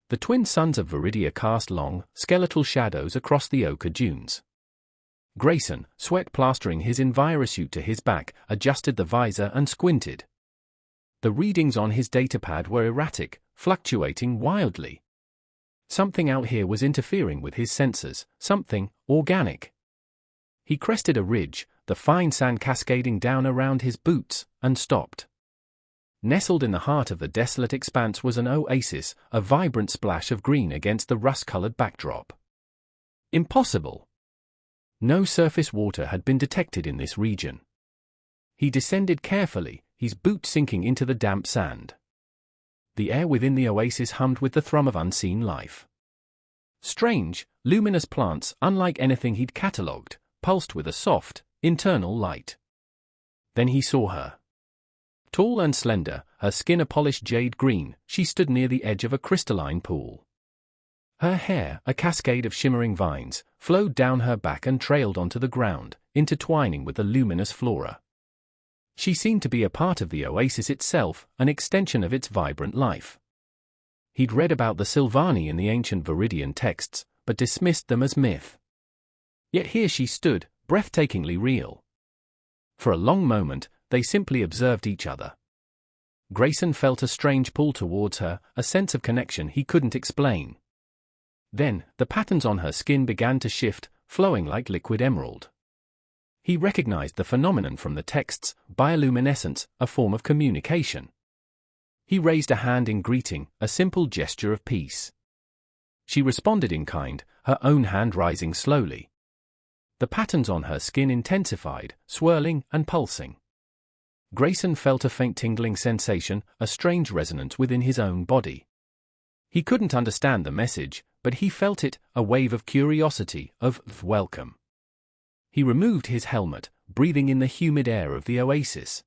The twin suns of Viridia cast long, skeletal shadows across the ochre dunes. Grayson, sweat plastering his envirosuit to his back, adjusted the visor and squinted. The readings on his datapad were erratic, fluctuating wildly. Something out here was interfering with his sensors, something organic. He crested a ridge, the fine sand cascading down around his boots, and stopped. Nestled in the heart of the desolate expanse was an oasis, a vibrant splash of green against the rust-colored backdrop. Impossible! No surface water had been detected in this region. He descended carefully, his boot sinking into the damp sand. The air within the oasis hummed with the thrum of unseen life. Strange, luminous plants, unlike anything he'd catalogued, pulsed with a soft, internal light. Then he saw her. Tall and slender, her skin a polished jade green, she stood near the edge of a crystalline pool. Her hair, a cascade of shimmering vines, flowed down her back and trailed onto the ground, intertwining with the luminous flora. She seemed to be a part of the oasis itself, an extension of its vibrant life. He'd read about the Sylvani in the ancient Viridian texts, but dismissed them as myth. Yet here she stood, breathtakingly real. For a long moment, they simply observed each other. Grayson felt a strange pull towards her, a sense of connection he couldn't explain. Then, the patterns on her skin began to shift, flowing like liquid emerald. He recognized the phenomenon from the texts, bioluminescence, a form of communication. He raised a hand in greeting, a simple gesture of peace. She responded in kind, her own hand rising slowly. The patterns on her skin intensified, swirling and pulsing. Grayson felt a faint tingling sensation, a strange resonance within his own body. He couldn't understand the message, but he felt it, a wave of curiosity, of welcome. He removed his helmet, breathing in the humid air of the oasis.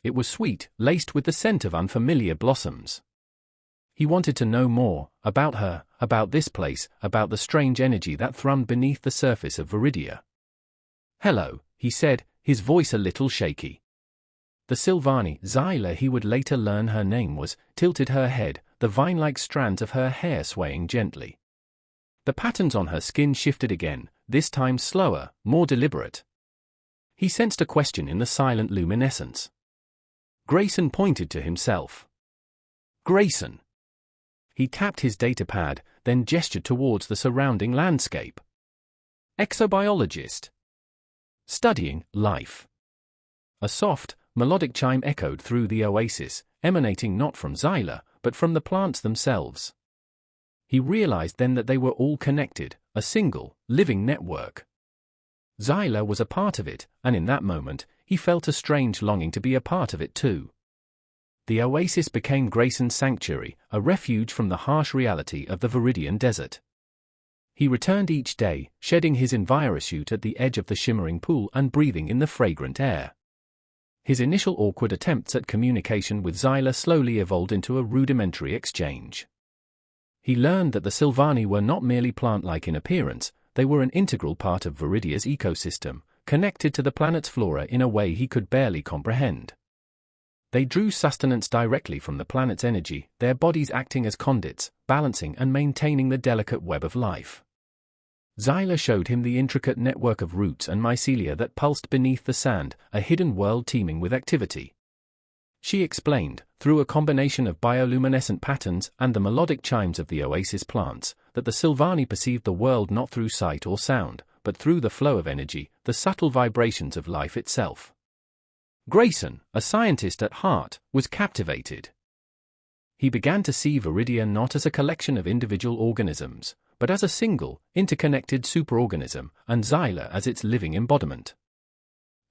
It was sweet, laced with the scent of unfamiliar blossoms. He wanted to know more, about her, about this place, about the strange energy that thrummed beneath the surface of Viridia. "Hello," he said, his voice a little shaky. The Sylvani, Zyla he would later learn her name was, tilted her head, the vine-like strands of her hair swaying gently. The patterns on her skin shifted again, this time slower, more deliberate. He sensed a question in the silent luminescence. Grayson pointed to himself. "Grayson." He tapped his datapad, then gestured towards the surrounding landscape. "Exobiologist. Studying life." A soft, melodic chime echoed through the oasis, emanating not from Zyla, but from the plants themselves. He realized then that they were all connected, a single, living network. Zyla was a part of it, and in that moment, he felt a strange longing to be a part of it too. The oasis became Grayson's sanctuary, a refuge from the harsh reality of the Viridian desert. He returned each day, shedding his envirosuit at the edge of the shimmering pool and breathing in the fragrant air. His initial awkward attempts at communication with Zyla slowly evolved into a rudimentary exchange. He learned that the Sylvani were not merely plant-like in appearance, they were an integral part of Viridia's ecosystem, connected to the planet's flora in a way he could barely comprehend. They drew sustenance directly from the planet's energy, their bodies acting as conduits, balancing and maintaining the delicate web of life. Zyla showed him the intricate network of roots and mycelia that pulsed beneath the sand, a hidden world teeming with activity. She explained, through a combination of bioluminescent patterns and the melodic chimes of the oasis plants, that the Sylvani perceived the world not through sight or sound, but through the flow of energy, the subtle vibrations of life itself. Grayson, a scientist at heart, was captivated. He began to see Viridia not as a collection of individual organisms, but as a single, interconnected superorganism, and Zyla as its living embodiment.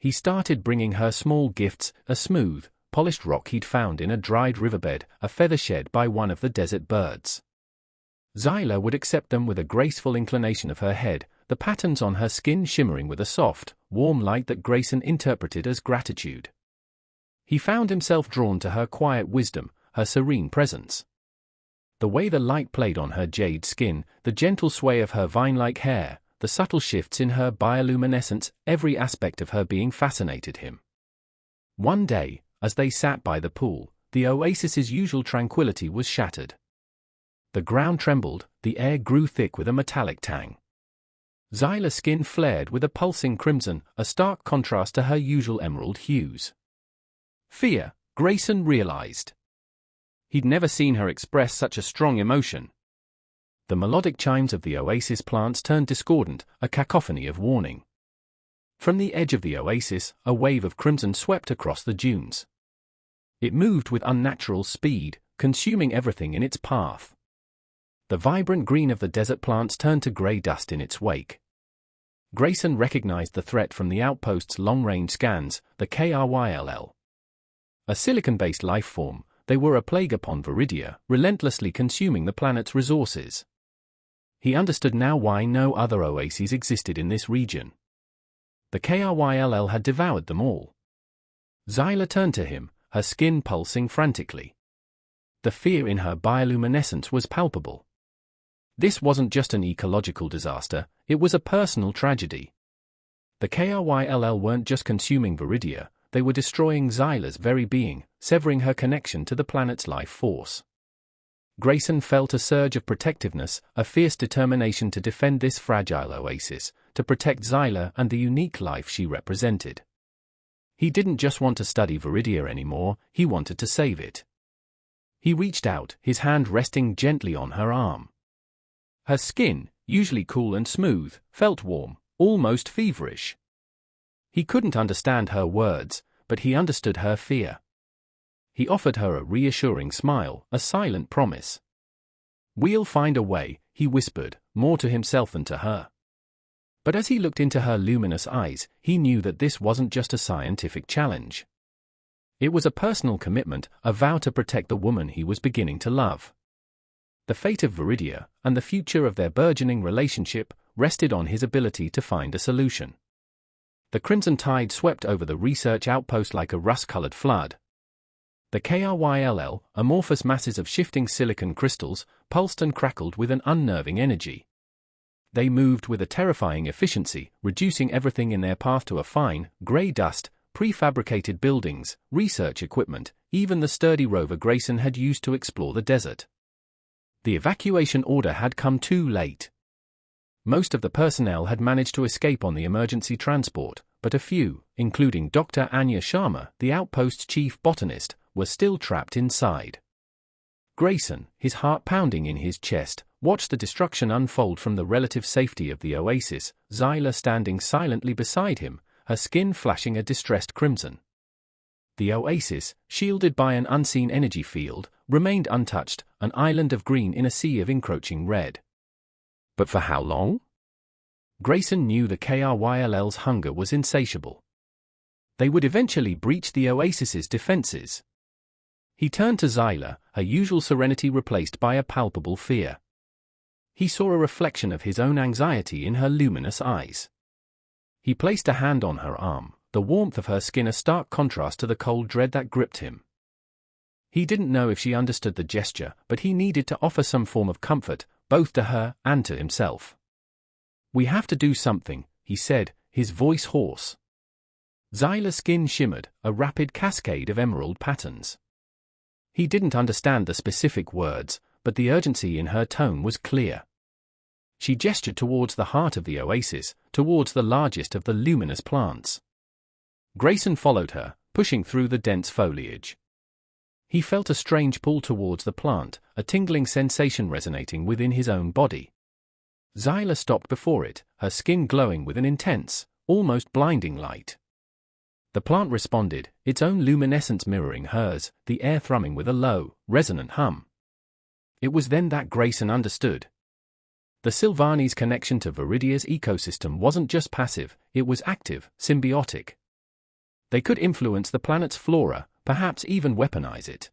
He started bringing her small gifts, a smooth, polished rock he'd found in a dried riverbed, a feather shed by one of the desert birds. Zyla would accept them with a graceful inclination of her head, the patterns on her skin shimmering with a soft, warm light that Grayson interpreted as gratitude. He found himself drawn to her quiet wisdom, her serene presence. The way the light played on her jade skin, the gentle sway of her vine-like hair, the subtle shifts in her bioluminescence, every aspect of her being fascinated him. One day, as they sat by the pool, the oasis's usual tranquility was shattered. The ground trembled, the air grew thick with a metallic tang. Xyla's skin flared with a pulsing crimson, a stark contrast to her usual emerald hues. Fear, Grayson realized. He'd never seen her express such a strong emotion. The melodic chimes of the oasis plants turned discordant, a cacophony of warning. From the edge of the oasis, a wave of crimson swept across the dunes. It moved with unnatural speed, consuming everything in its path. The vibrant green of the desert plants turned to grey dust in its wake. Grayson recognized the threat from the outpost's long-range scans, the KRYLL. A silicon-based life form, they were a plague upon Viridia, relentlessly consuming the planet's resources. He understood now why no other oases existed in this region. The KRYLL had devoured them all. Xyla turned to him, her skin pulsing frantically. The fear in her bioluminescence was palpable. This wasn't just an ecological disaster, it was a personal tragedy. The KRYLL weren't just consuming Viridia, they were destroying Xyla's very being, severing her connection to the planet's life force. Grayson felt a surge of protectiveness, a fierce determination to defend this fragile oasis, to protect Xyla and the unique life she represented. He didn't just want to study Viridia anymore, he wanted to save it. He reached out, his hand resting gently on her arm. Her skin, usually cool and smooth, felt warm, almost feverish. He couldn't understand her words, but he understood her fear. He offered her a reassuring smile, a silent promise. "We'll find a way," he whispered, more to himself than to her. But as he looked into her luminous eyes, he knew that this wasn't just a scientific challenge. It was a personal commitment, a vow to protect the woman he was beginning to love. The fate of Viridia, and the future of their burgeoning relationship, rested on his ability to find a solution. The crimson tide swept over the research outpost like a rust-colored flood. The KRYLL, amorphous masses of shifting silicon crystals, pulsed and crackled with an unnerving energy. They moved with a terrifying efficiency, reducing everything in their path to a fine, grey dust, prefabricated buildings, research equipment, even the sturdy rover Grayson had used to explore the desert. The evacuation order had come too late. Most of the personnel had managed to escape on the emergency transport, but a few, including Dr. Anya Sharma, the outpost's chief botanist, were still trapped inside. Grayson, his heart pounding in his chest, watched the destruction unfold from the relative safety of the oasis, Xyla standing silently beside him, her skin flashing a distressed crimson. The oasis, shielded by an unseen energy field, remained untouched, an island of green in a sea of encroaching red. But for how long? Grayson knew the KRYLL's hunger was insatiable. They would eventually breach the oasis's defenses. He turned to Xyla, her usual serenity replaced by a palpable fear. He saw a reflection of his own anxiety in her luminous eyes. He placed a hand on her arm, the warmth of her skin a stark contrast to the cold dread that gripped him. He didn't know if she understood the gesture, but he needed to offer some form of comfort, both to her and to himself. "We have to do something," he said, his voice hoarse. Xyla's skin shimmered, a rapid cascade of emerald patterns. He didn't understand the specific words, but the urgency in her tone was clear. She gestured towards the heart of the oasis, towards the largest of the luminous plants. Grayson followed her, pushing through the dense foliage. He felt a strange pull towards the plant, a tingling sensation resonating within his own body. Xyla stopped before it, her skin glowing with an intense, almost blinding light. The plant responded, its own luminescence mirroring hers, the air thrumming with a low, resonant hum. It was then that Grayson understood. The Sylvanis' connection to Viridia's ecosystem wasn't just passive, it was active, symbiotic. They could influence the planet's flora, perhaps even weaponize it.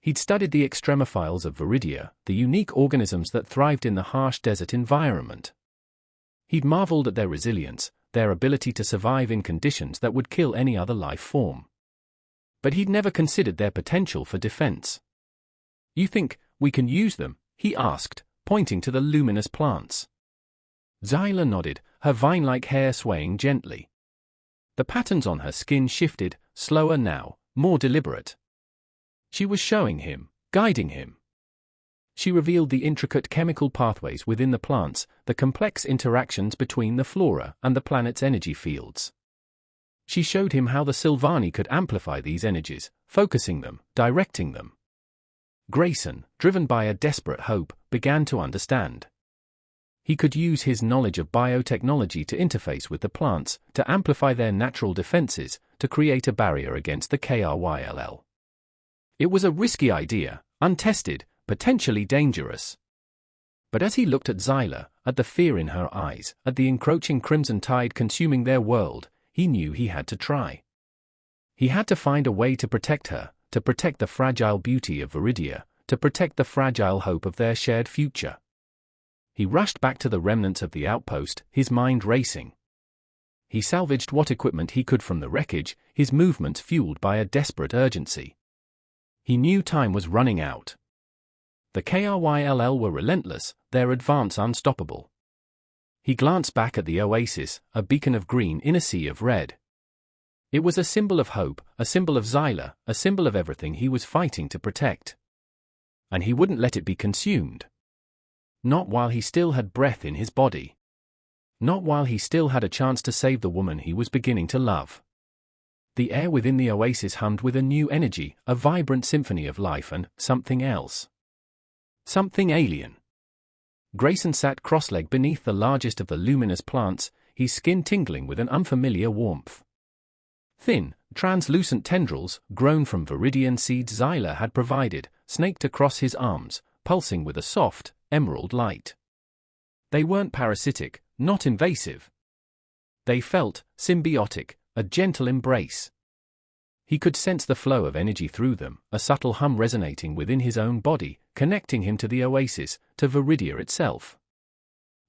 He'd studied the extremophiles of Viridia, the unique organisms that thrived in the harsh desert environment. He'd marveled at their resilience, their ability to survive in conditions that would kill any other life form. But he'd never considered their potential for defense. "You think we can use them?" he asked, pointing to the luminous plants. Xyla nodded, her vine-like hair swaying gently. The patterns on her skin shifted, slower now, more deliberate. She was showing him, guiding him. She revealed the intricate chemical pathways within the plants, the complex interactions between the flora and the planet's energy fields. She showed him how the Sylvani could amplify these energies, focusing them, directing them. Grayson, driven by a desperate hope, began to understand. He could use his knowledge of biotechnology to interface with the plants, to amplify their natural defenses, to create a barrier against the KRYLL. It was a risky idea, untested, potentially dangerous. But as he looked at Xyla, at the fear in her eyes, at the encroaching crimson tide consuming their world, he knew he had to try. He had to find a way to protect her, to protect the fragile beauty of Viridia, to protect the fragile hope of their shared future. He rushed back to the remnants of the outpost, his mind racing. He salvaged what equipment he could from the wreckage, his movements fueled by a desperate urgency. He knew time was running out. The KRYLL were relentless, their advance unstoppable. He glanced back at the oasis, a beacon of green in a sea of red. It was a symbol of hope, a symbol of Xyla, a symbol of everything he was fighting to protect. And he wouldn't let it be consumed. Not while he still had breath in his body. Not while he still had a chance to save the woman he was beginning to love. The air within the oasis hummed with a new energy, a vibrant symphony of life and something else. Something alien. Grayson sat cross-legged beneath the largest of the luminous plants, his skin tingling with an unfamiliar warmth. Thin, translucent tendrils, grown from viridian seeds Xyla had provided, snaked across his arms, pulsing with a soft, emerald light. They weren't parasitic, not invasive. They felt symbiotic, a gentle embrace. He could sense the flow of energy through them, a subtle hum resonating within his own body, connecting him to the oasis, to Viridia itself.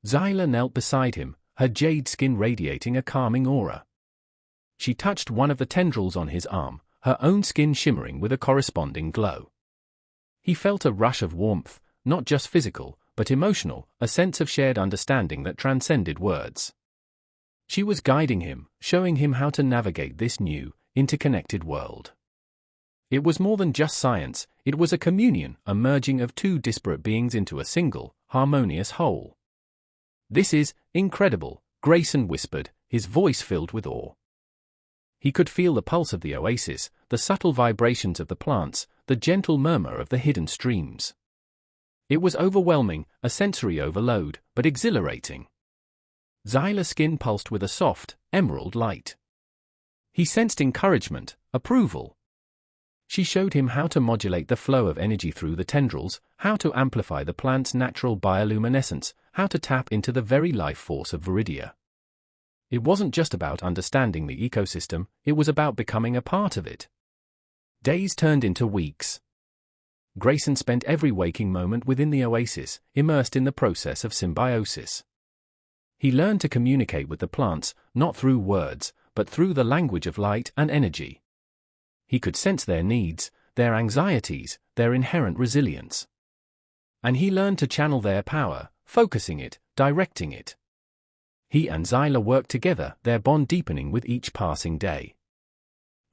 Xyla knelt beside him, her jade skin radiating a calming aura. She touched one of the tendrils on his arm, her own skin shimmering with a corresponding glow. He felt a rush of warmth, not just physical, but emotional, a sense of shared understanding that transcended words. She was guiding him, showing him how to navigate this new, interconnected world. It was more than just science, it was a communion, a merging of two disparate beings into a single, harmonious whole. "This is incredible," Grayson whispered, his voice filled with awe. He could feel the pulse of the oasis, the subtle vibrations of the plants, the gentle murmur of the hidden streams. It was overwhelming, a sensory overload, but exhilarating. Xyla's skin pulsed with a soft, emerald light. He sensed encouragement, approval. She showed him how to modulate the flow of energy through the tendrils, how to amplify the plant's natural bioluminescence, how to tap into the very life force of Viridia. It wasn't just about understanding the ecosystem, it was about becoming a part of it. Days turned into weeks. Grayson spent every waking moment within the oasis, immersed in the process of symbiosis. He learned to communicate with the plants, not through words, but through the language of light and energy. He could sense their needs, their anxieties, their inherent resilience. And he learned to channel their power, focusing it, directing it. He and Xyla worked together, their bond deepening with each passing day.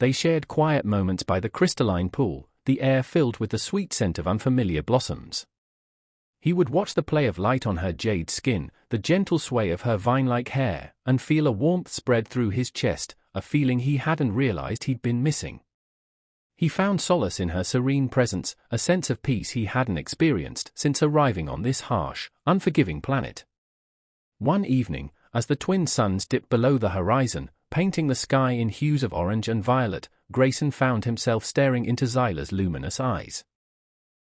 They shared quiet moments by the crystalline pool, the air filled with the sweet scent of unfamiliar blossoms. He would watch the play of light on her jade skin, the gentle sway of her vine-like hair, and feel a warmth spread through his chest, a feeling he hadn't realized he'd been missing. He found solace in her serene presence, a sense of peace he hadn't experienced since arriving on this harsh, unforgiving planet. One evening, as the twin suns dipped below the horizon, painting the sky in hues of orange and violet, Grayson found himself staring into Xyla's luminous eyes.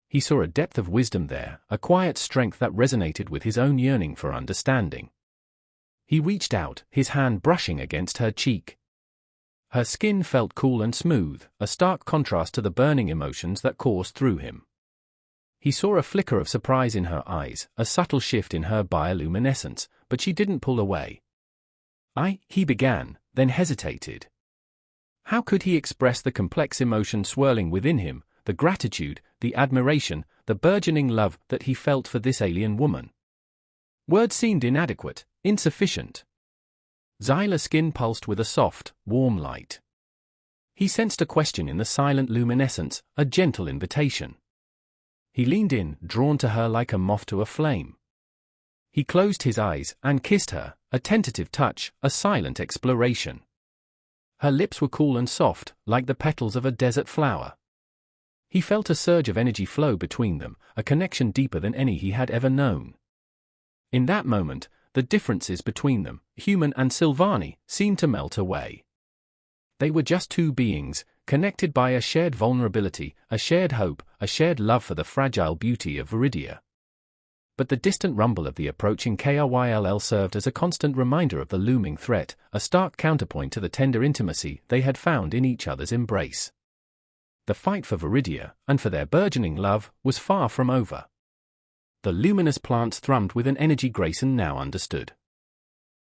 He saw a depth of wisdom there, a quiet strength that resonated with his own yearning for understanding. He reached out, his hand brushing against her cheek. Her skin felt cool and smooth, a stark contrast to the burning emotions that coursed through him. He saw a flicker of surprise in her eyes, a subtle shift in her bioluminescence, but she didn't pull away. He began, then hesitated. How could he express the complex emotion swirling within him, the gratitude, the admiration, the burgeoning love that he felt for this alien woman? Words seemed inadequate, insufficient. Xyla's skin pulsed with a soft, warm light. He sensed a question in the silent luminescence, a gentle invitation. He leaned in, drawn to her like a moth to a flame. He closed his eyes and kissed her, a tentative touch, a silent exploration. Her lips were cool and soft, like the petals of a desert flower. He felt a surge of energy flow between them, a connection deeper than any he had ever known. In that moment, the differences between them, human and Silvani, seemed to melt away. They were just two beings, connected by a shared vulnerability, a shared hope, a shared love for the fragile beauty of Viridia. But the distant rumble of the approaching KRYLL served as a constant reminder of the looming threat, a stark counterpoint to the tender intimacy they had found in each other's embrace. The fight for Viridia, and for their burgeoning love, was far from over. The luminous plants thrummed with an energy Grayson now understood.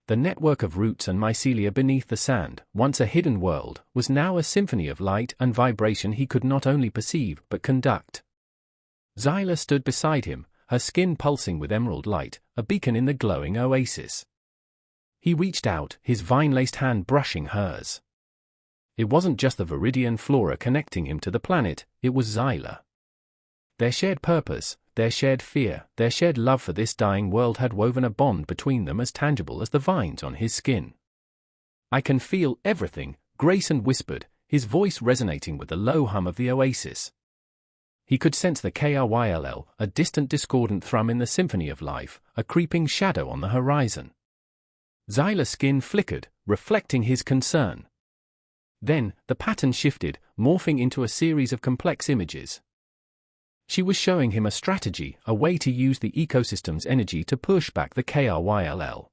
The network of roots and mycelia beneath the sand, once a hidden world, was now a symphony of light and vibration he could not only perceive but conduct. Xyla stood beside him, her skin pulsing with emerald light, a beacon in the glowing oasis. He reached out, his vine-laced hand brushing hers. It wasn't just the Viridian flora connecting him to the planet, it was Xyla. Their shared purpose, their shared fear, their shared love for this dying world had woven a bond between them as tangible as the vines on his skin. "I can feel everything," Grayson whispered, his voice resonating with the low hum of the oasis. He could sense the KRYLL, a distant discordant thrum in the symphony of life, a creeping shadow on the horizon. Xyla's skin flickered, reflecting his concern. Then, the pattern shifted, morphing into a series of complex images. She was showing him a strategy, a way to use the ecosystem's energy to push back the KRYLL.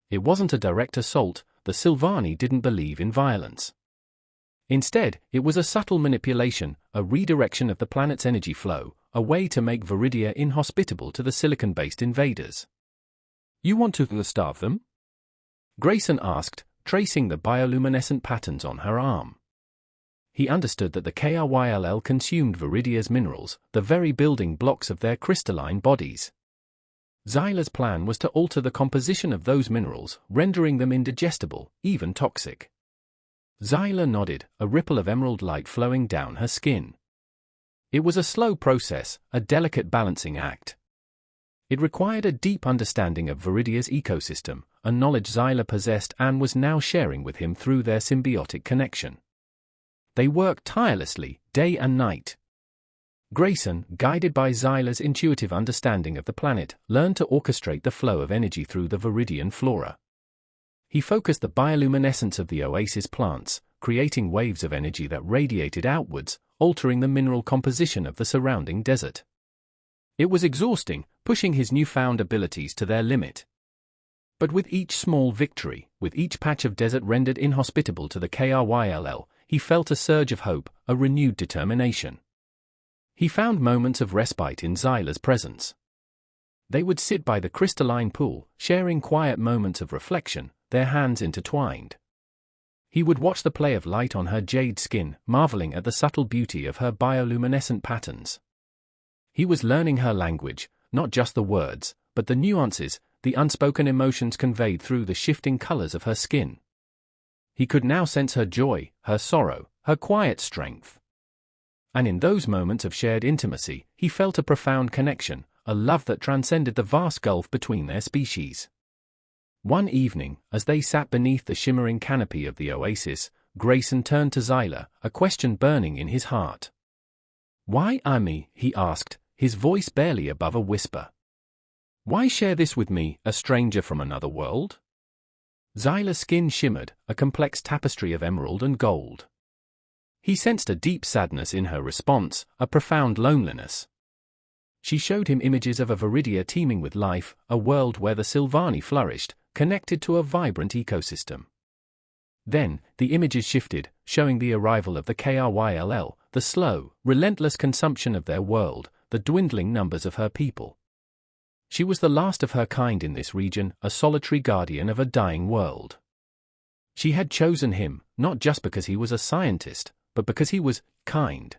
It wasn't a direct assault, the Silvani didn't believe in violence. Instead, it was a subtle manipulation, a redirection of the planet's energy flow, a way to make Viridia inhospitable to the silicon-based invaders. "You want to starve them?" Grayson asked, tracing the bioluminescent patterns on her arm. He understood that the KRYLL consumed Viridia's minerals, the very building blocks of their crystalline bodies. Xyla's plan was to alter the composition of those minerals, rendering them indigestible, even toxic. Xyla nodded, a ripple of emerald light flowing down her skin. It was a slow process, a delicate balancing act. It required a deep understanding of Viridia's ecosystem, a knowledge Xyla possessed and was now sharing with him through their symbiotic connection. They worked tirelessly, day and night. Grayson, guided by Xyla's intuitive understanding of the planet, learned to orchestrate the flow of energy through the Viridian flora. He focused the bioluminescence of the oasis plants, creating waves of energy that radiated outwards, altering the mineral composition of the surrounding desert. It was exhausting, pushing his newfound abilities to their limit. But with each small victory, with each patch of desert rendered inhospitable to the KRYLL, he felt a surge of hope, a renewed determination. He found moments of respite in Xyla's presence. They would sit by the crystalline pool, sharing quiet moments of reflection, their hands intertwined. He would watch the play of light on her jade skin, marveling at the subtle beauty of her bioluminescent patterns. He was learning her language, not just the words, but the nuances, the unspoken emotions conveyed through the shifting colors of her skin. He could now sense her joy, her sorrow, her quiet strength. And in those moments of shared intimacy, he felt a profound connection, a love that transcended the vast gulf between their species. One evening, as they sat beneath the shimmering canopy of the oasis, Grayson turned to Xyla, a question burning in his heart. "Why me?" he asked, his voice barely above a whisper. "Why share this with me, a stranger from another world?" Xyla's skin shimmered, a complex tapestry of emerald and gold. He sensed a deep sadness in her response, a profound loneliness. She showed him images of a Viridia teeming with life, a world where the Silvani flourished, connected to a vibrant ecosystem. Then, the images shifted, showing the arrival of the KRYLL, the slow, relentless consumption of their world, the dwindling numbers of her people. She was the last of her kind in this region, a solitary guardian of a dying world. She had chosen him, not just because he was a scientist, but because he was kind.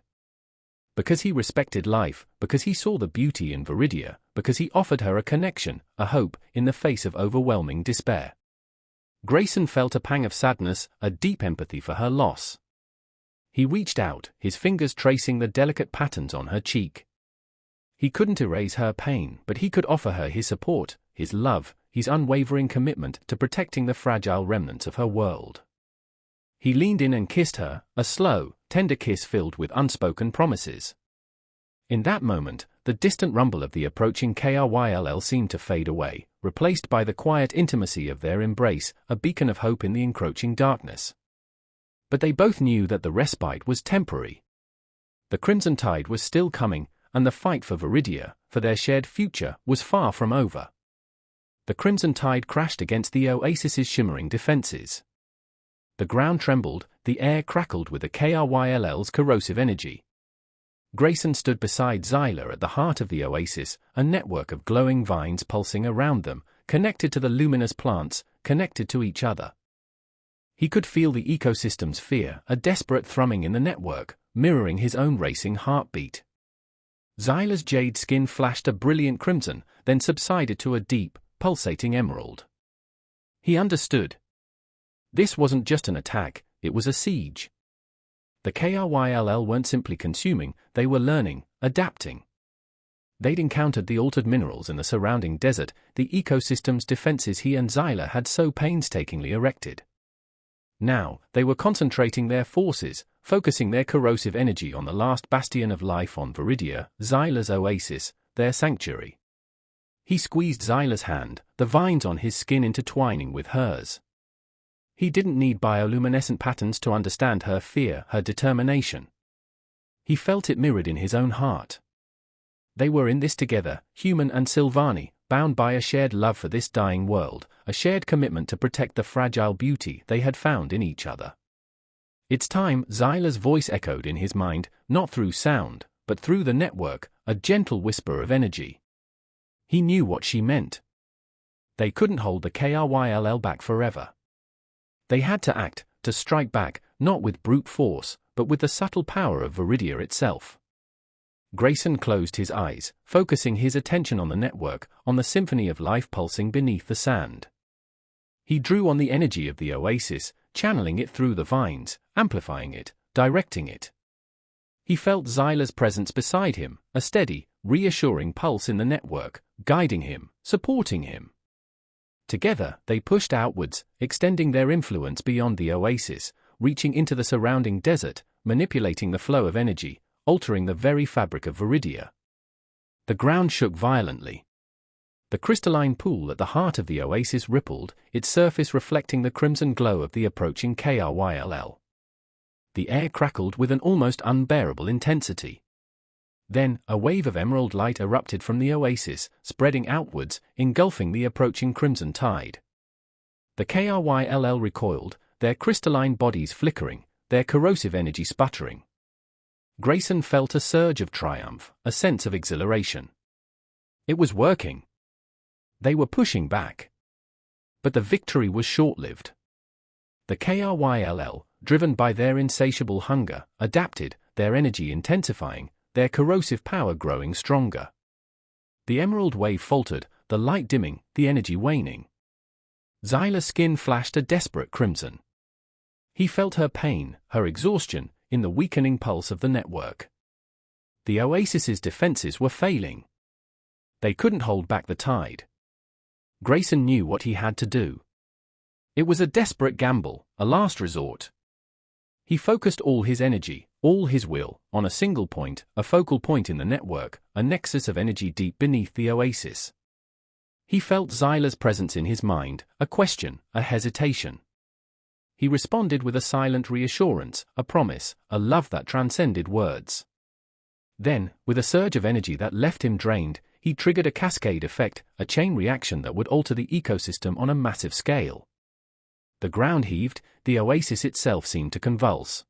Because he respected life, because he saw the beauty in Viridia, because he offered her a connection, a hope, in the face of overwhelming despair. Grayson felt a pang of sadness, a deep empathy for her loss. He reached out, his fingers tracing the delicate patterns on her cheek. He couldn't erase her pain, but he could offer her his support, his love, his unwavering commitment to protecting the fragile remnants of her world. He leaned in and kissed her, a slow, tender kiss filled with unspoken promises. In that moment, the distant rumble of the approaching KRYLL seemed to fade away, replaced by the quiet intimacy of their embrace, a beacon of hope in the encroaching darkness. But they both knew that the respite was temporary. The Crimson Tide was still coming, and the fight for Viridia, for their shared future, was far from over. The Crimson Tide crashed against the oasis's shimmering defenses. The ground trembled, the air crackled with the KRYLL's corrosive energy. Grayson stood beside Xyla at the heart of the oasis, a network of glowing vines pulsing around them, connected to the luminous plants, connected to each other. He could feel the ecosystem's fear, a desperate thrumming in the network, mirroring his own racing heartbeat. Xyla's jade skin flashed a brilliant crimson, then subsided to a deep, pulsating emerald. He understood. This wasn't just an attack, it was a siege. The KRYLL weren't simply consuming, they were learning, adapting. They'd encountered the altered minerals in the surrounding desert, the ecosystem's defenses he and Xyla had so painstakingly erected. Now, they were concentrating their forces, focusing their corrosive energy on the last bastion of life on Viridia, Xyla's oasis, their sanctuary. He squeezed Xyla's hand, the vines on his skin intertwining with hers. He didn't need bioluminescent patterns to understand her fear, her determination. He felt it mirrored in his own heart. They were in this together, human and Silvani, bound by a shared love for this dying world, a shared commitment to protect the fragile beauty they had found in each other. It's time, Xyla's voice echoed in his mind, not through sound, but through the network, a gentle whisper of energy. He knew what she meant. They couldn't hold the KRYLL back forever. They had to act, to strike back, not with brute force, but with the subtle power of Viridia itself. Grayson closed his eyes, focusing his attention on the network, on the symphony of life pulsing beneath the sand. He drew on the energy of the oasis, channeling it through the vines, amplifying it, directing it. He felt Xyla's presence beside him, a steady, reassuring pulse in the network, guiding him, supporting him. Together, they pushed outwards, extending their influence beyond the oasis, reaching into the surrounding desert, manipulating the flow of energy, altering the very fabric of Viridia. The ground shook violently. The crystalline pool at the heart of the oasis rippled, its surface reflecting the crimson glow of the approaching KRYLL. The air crackled with an almost unbearable intensity. Then, a wave of emerald light erupted from the oasis, spreading outwards, engulfing the approaching Crimson Tide. The KRYLL recoiled, their crystalline bodies flickering, their corrosive energy sputtering. Grayson felt a surge of triumph, a sense of exhilaration. It was working. They were pushing back. But the victory was short-lived. The KRYLL, driven by their insatiable hunger, adapted, their energy intensifying, their corrosive power growing stronger. The emerald wave faltered, the light dimming, the energy waning. Xyla's skin flashed a desperate crimson. He felt her pain, her exhaustion, in the weakening pulse of the network. The oasis's defenses were failing. They couldn't hold back the tide. Grayson knew what he had to do. It was a desperate gamble, a last resort. He focused all his energy, all his will, on a single point, a focal point in the network, a nexus of energy deep beneath the oasis. He felt Xyla's presence in his mind, a question, a hesitation. He responded with a silent reassurance, a promise, a love that transcended words. Then, with a surge of energy that left him drained, he triggered a cascade effect, a chain reaction that would alter the ecosystem on a massive scale. The ground heaved, the oasis itself seemed to convulse.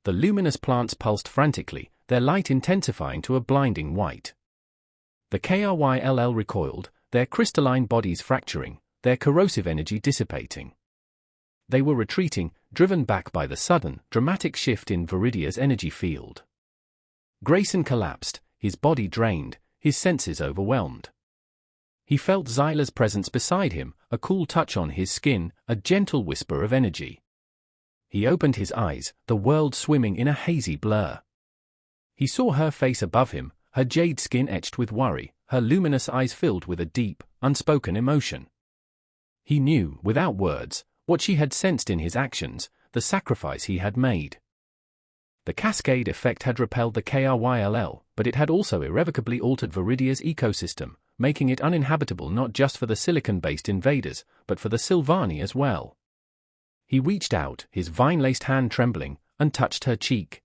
The luminous plants pulsed frantically, their light intensifying to a blinding white. The KRYLL recoiled, their crystalline bodies fracturing, their corrosive energy dissipating. They were retreating, driven back by the sudden, dramatic shift in Viridia's energy field. Grayson collapsed, his body drained, his senses overwhelmed. He felt Xyla's presence beside him, a cool touch on his skin, a gentle whisper of energy. He opened his eyes, the world swimming in a hazy blur. He saw her face above him, her jade skin etched with worry, her luminous eyes filled with a deep, unspoken emotion. He knew, without words, what she had sensed in his actions, the sacrifice he had made. The cascade effect had repelled the KRYLL, but it had also irrevocably altered Viridia's ecosystem, making it uninhabitable not just for the silicon-based invaders, but for the Sylvani as well. He reached out, his vine-laced hand trembling, and touched her cheek.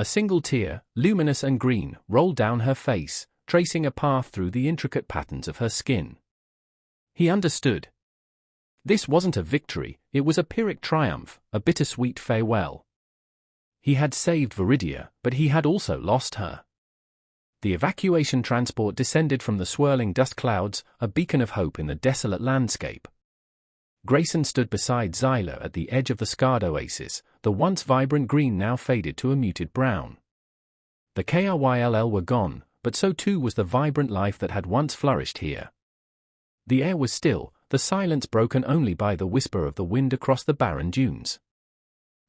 A single tear, luminous and green, rolled down her face, tracing a path through the intricate patterns of her skin. He understood. This wasn't a victory, it was a Pyrrhic triumph, a bittersweet farewell. He had saved Viridia, but he had also lost her. The evacuation transport descended from the swirling dust clouds, a beacon of hope in the desolate landscape. Grayson stood beside Xyla at the edge of the scarred oasis, the once vibrant green now faded to a muted brown. The KRYLL were gone, but so too was the vibrant life that had once flourished here. The air was still, the silence broken only by the whisper of the wind across the barren dunes.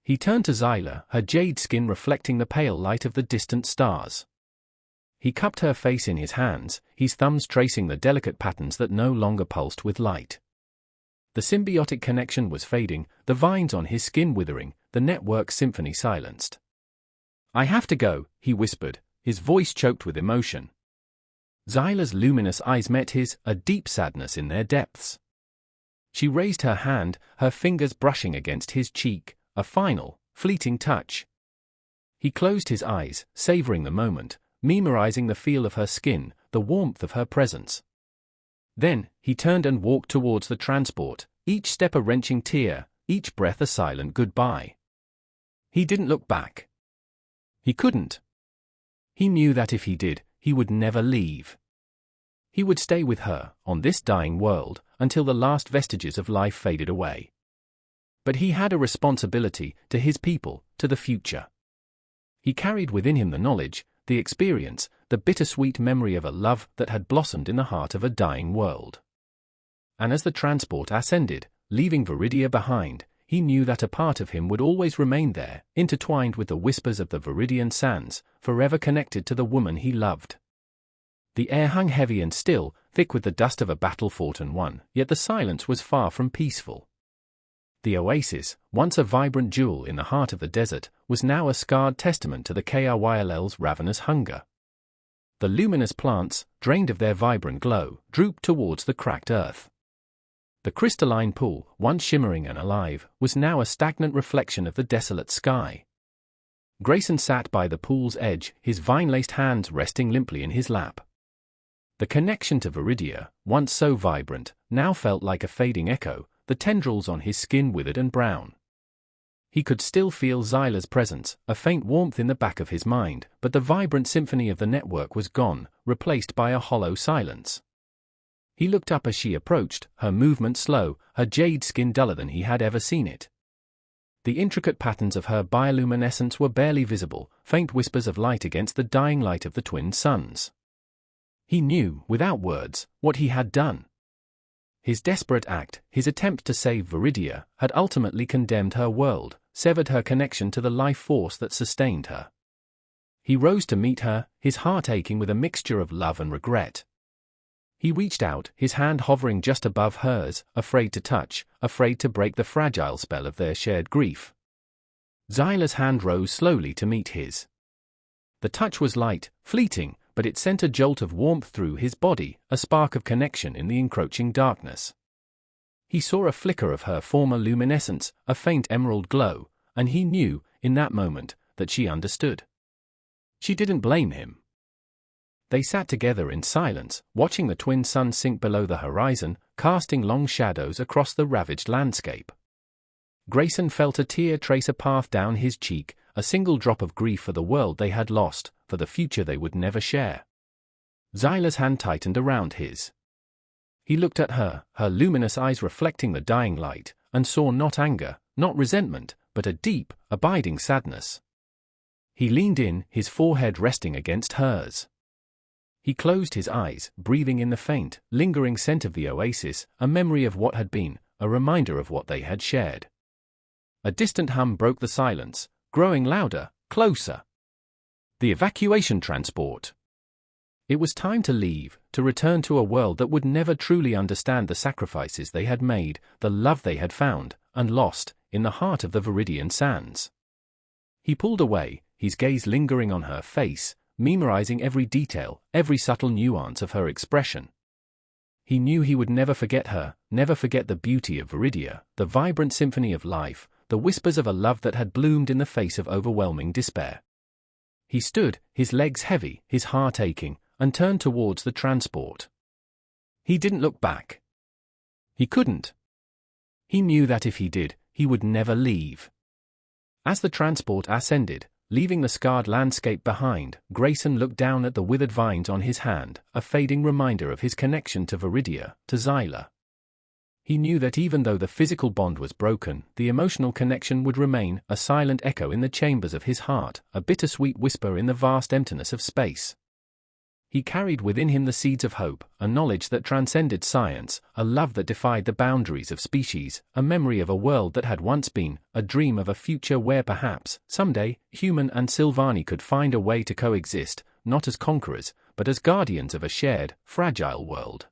He turned to Xyla, her jade skin reflecting the pale light of the distant stars. He cupped her face in his hands, his thumbs tracing the delicate patterns that no longer pulsed with light. The symbiotic connection was fading, the vines on his skin withering, the network symphony silenced. "I have to go," he whispered, his voice choked with emotion. Xyla's luminous eyes met his, a deep sadness in their depths. She raised her hand, her fingers brushing against his cheek, a final, fleeting touch. He closed his eyes, savoring the moment, memorizing the feel of her skin, the warmth of her presence. Then, he turned and walked towards the transport, each step a wrenching tear, each breath a silent goodbye. He didn't look back. He couldn't. He knew that if he did, he would never leave. He would stay with her, on this dying world, until the last vestiges of life faded away. But he had a responsibility to his people, to the future. He carried within him the knowledge, the experience, the bittersweet memory of a love that had blossomed in the heart of a dying world. And as the transport ascended, leaving Viridia behind, he knew that a part of him would always remain there, intertwined with the whispers of the Viridian sands, forever connected to the woman he loved. The air hung heavy and still, thick with the dust of a battle fought and won, yet the silence was far from peaceful. The oasis, once a vibrant jewel in the heart of the desert, was now a scarred testament to the KRYLL's ravenous hunger. The luminous plants, drained of their vibrant glow, drooped towards the cracked earth. The crystalline pool, once shimmering and alive, was now a stagnant reflection of the desolate sky. Grayson sat by the pool's edge, his vine-laced hands resting limply in his lap. The connection to Viridia, once so vibrant, now felt like a fading echo, the tendrils on his skin withered and brown. He could still feel Xyla's presence, a faint warmth in the back of his mind, but the vibrant symphony of the network was gone, replaced by a hollow silence. He looked up as she approached, her movement slow, her jade skin duller than he had ever seen it. The intricate patterns of her bioluminescence were barely visible, faint whispers of light against the dying light of the twin suns. He knew, without words, what he had done. His desperate act, his attempt to save Viridia, had ultimately condemned her world, severed her connection to the life force that sustained her. He rose to meet her, his heart aching with a mixture of love and regret. He reached out, his hand hovering just above hers, afraid to touch, afraid to break the fragile spell of their shared grief. Xyla's hand rose slowly to meet his. The touch was light, fleeting, but it sent a jolt of warmth through his body, a spark of connection in the encroaching darkness. He saw a flicker of her former luminescence, a faint emerald glow, and he knew, in that moment, that she understood. She didn't blame him. They sat together in silence, watching the twin suns sink below the horizon, casting long shadows across the ravaged landscape. Grayson felt a tear trace a path down his cheek, a single drop of grief for the world they had lost, for the future they would never share. Xyla's hand tightened around his. He looked at her, her luminous eyes reflecting the dying light, and saw not anger, not resentment, but a deep, abiding sadness. He leaned in, his forehead resting against hers. He closed his eyes, breathing in the faint, lingering scent of the oasis, a memory of what had been, a reminder of what they had shared. A distant hum broke the silence, growing louder, closer. The evacuation transport. It was time to leave, to return to a world that would never truly understand the sacrifices they had made, the love they had found, and lost, in the heart of the Viridian Sands. He pulled away, his gaze lingering on her face, memorizing every detail, every subtle nuance of her expression. He knew he would never forget her, never forget the beauty of Viridia, the vibrant symphony of life, the whispers of a love that had bloomed in the face of overwhelming despair. He stood, his legs heavy, his heart aching, and turned towards the transport. He didn't look back. He couldn't. He knew that if he did, he would never leave. As the transport ascended, leaving the scarred landscape behind, Grayson looked down at the withered vines on his hand, a fading reminder of his connection to Viridia, to Xyla. He knew that even though the physical bond was broken, the emotional connection would remain, a silent echo in the chambers of his heart, a bittersweet whisper in the vast emptiness of space. He carried within him the seeds of hope, a knowledge that transcended science, a love that defied the boundaries of species, a memory of a world that had once been, a dream of a future where perhaps, someday, human and Sylvani could find a way to coexist, not as conquerors, but as guardians of a shared, fragile world.